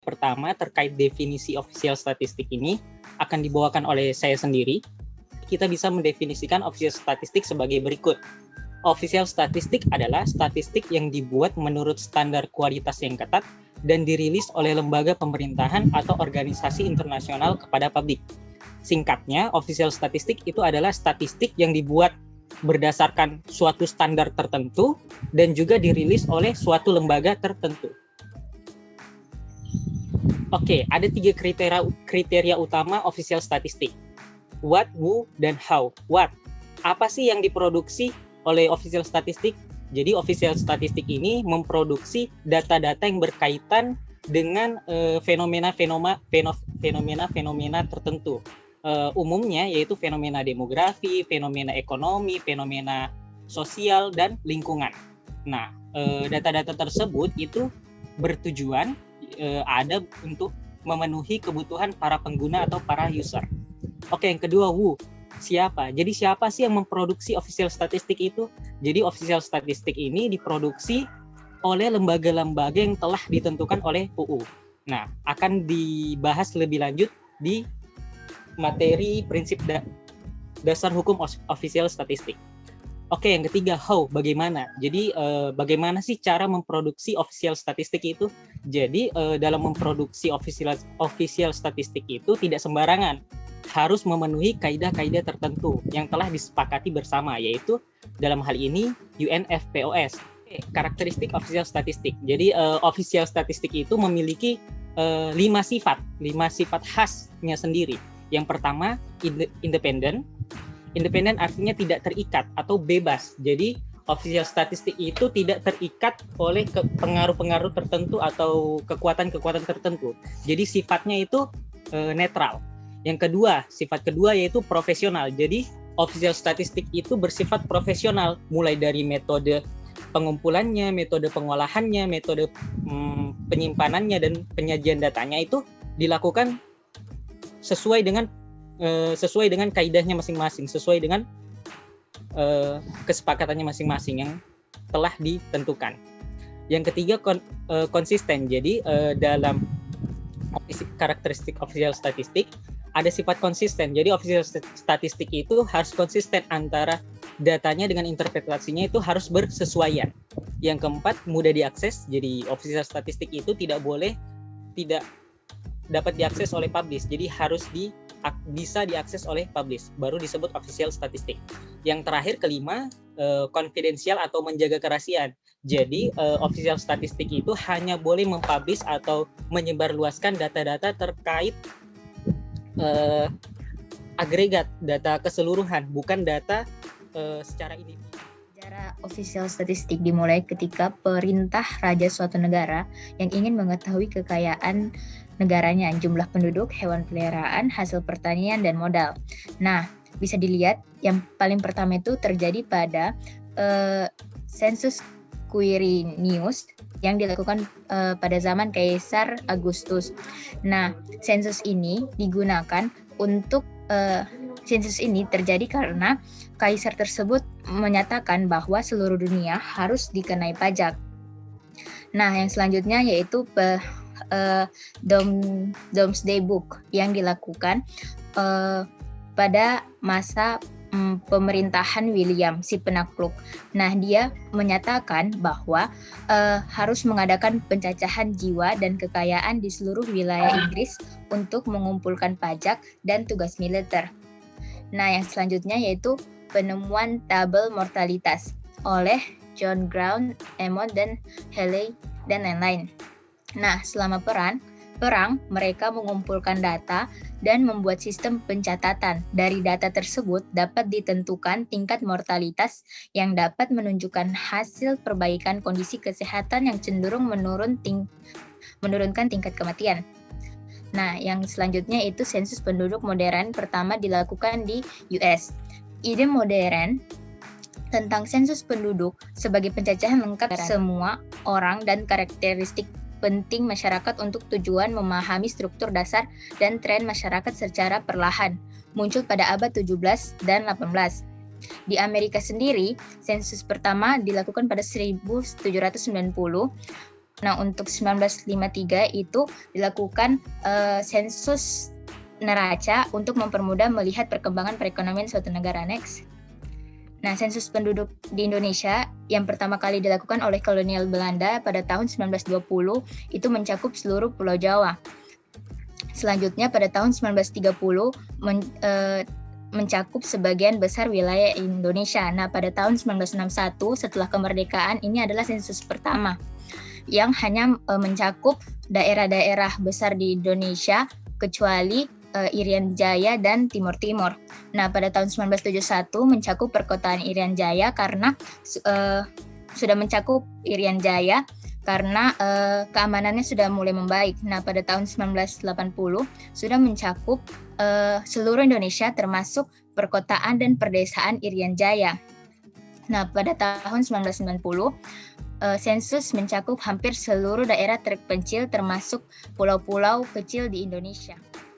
Pertama, terkait definisi official statistik ini akan dibawakan oleh saya sendiri. Kita bisa mendefinisikan official statistik sebagai berikut. Official statistik adalah statistik yang dibuat menurut standar kualitas yang ketat dan dirilis oleh lembaga pemerintahan atau organisasi internasional kepada publik. Singkatnya, official statistik itu adalah statistik yang dibuat berdasarkan suatu standar tertentu dan juga dirilis oleh suatu lembaga tertentu. Oke, ada 3 kriteria utama official statistik. What, who, dan how. What? Apa sih yang diproduksi oleh official statistik? Jadi official statistik ini memproduksi data-data yang berkaitan dengan fenomena-fenomena tertentu. Umumnya yaitu fenomena demografi, fenomena ekonomi, fenomena sosial, dan lingkungan. Nah, data-data tersebut itu bertujuan ada untuk memenuhi kebutuhan para pengguna atau para user. Oke, yang kedua, who. Siapa? Jadi siapa sih yang memproduksi official statistik itu? Jadi official statistik ini diproduksi oleh lembaga-lembaga yang telah ditentukan oleh UU. Nah, akan dibahas lebih lanjut di materi prinsip dasar hukum official statistik. Oke, yang ketiga, how, bagaimana. Jadi bagaimana sih cara memproduksi official statistik itu? Jadi dalam memproduksi official statistik itu tidak sembarangan, harus memenuhi kaidah-kaidah tertentu yang telah disepakati bersama, yaitu dalam hal ini UNFPOS. Karakteristik official statistik. Jadi official statistik itu memiliki 5 sifat khasnya sendiri. Yang pertama, independen. Independen artinya tidak terikat atau bebas. Jadi official statistik itu tidak terikat oleh pengaruh-pengaruh tertentu atau kekuatan-kekuatan tertentu. Jadi sifatnya itu netral. Yang kedua, sifat kedua yaitu profesional. Jadi official statistik itu bersifat profesional, mulai dari metode pengumpulannya, metode pengolahannya, metode penyimpanannya, dan penyajian datanya itu dilakukan sesuai dengan kaidahnya masing-masing, sesuai dengan kesepakatannya masing-masing yang telah ditentukan. Yang ketiga, konsisten. Jadi dalam karakteristik official statistik ada sifat konsisten. Jadi official statistik itu harus konsisten antara datanya dengan interpretasinya, itu harus bersesuaian. Yang keempat, mudah diakses. Jadi official statistik itu tidak dapat diakses oleh publish. Jadi harus bisa diakses oleh publish, baru disebut official statistik. Yang terakhir, kelima, konfidensial atau menjaga kerahasiaan. Jadi official statistik itu hanya boleh mempublish atau menyebarluaskan data-data terkait agregat, data keseluruhan, bukan data secara individu. Sejarah official statistik dimulai ketika perintah raja suatu negara yang ingin mengetahui kekayaan negaranya, jumlah penduduk, hewan peliharaan, hasil pertanian, dan modal. Nah, bisa dilihat yang paling pertama itu terjadi pada sensus Quirinius yang dilakukan pada zaman Kaisar Agustus. Nah, sensus ini digunakan untuk sensus ini terjadi karena kaisar tersebut menyatakan bahwa seluruh dunia harus dikenai pajak. Nah, yang selanjutnya yaitu Domesday Book yang dilakukan pada masa pemerintahan William si penakluk. Nah, dia menyatakan bahwa harus mengadakan pencacahan jiwa dan kekayaan di seluruh wilayah Inggris untuk mengumpulkan pajak dan tugas militer. Nah, yang selanjutnya yaitu penemuan tabel mortalitas oleh John Brown, Emmons, dan Haley, dan lain-lain. Nah, selama perang, mereka mengumpulkan data dan membuat sistem pencatatan. Dari data tersebut dapat ditentukan tingkat mortalitas yang dapat menunjukkan hasil perbaikan kondisi kesehatan yang cenderung menurunkan tingkat kematian. Nah, yang selanjutnya itu sensus penduduk modern pertama dilakukan di US. Ide modern tentang sensus penduduk sebagai pencacahan lengkap semua orang dan karakteristik penting masyarakat untuk tujuan memahami struktur dasar dan tren masyarakat secara perlahan, muncul pada abad 17 dan 18. Di Amerika sendiri, sensus pertama dilakukan pada 1790 Nah, untuk 1953 itu dilakukan sensus neraca untuk mempermudah melihat perkembangan perekonomian suatu negara. Next. Nah, sensus penduduk di Indonesia yang pertama kali dilakukan oleh kolonial Belanda pada tahun 1920 itu mencakup seluruh Pulau Jawa. Selanjutnya pada tahun 1930 mencakup sebagian besar wilayah Indonesia. Nah, pada tahun 1961 setelah kemerdekaan ini adalah sensus pertama yang hanya mencakup daerah-daerah besar di Indonesia kecuali Irian Jaya dan Timur Timur. Nah, pada tahun 1971 mencakup perkotaan Irian Jaya karena sudah mencakup Irian Jaya karena keamanannya sudah mulai membaik. Nah, pada tahun 1980 sudah mencakup seluruh Indonesia termasuk perkotaan dan perdesaan Irian Jaya. Nah, pada tahun 1990 sensus mencakup hampir seluruh daerah terpencil termasuk pulau-pulau kecil di Indonesia.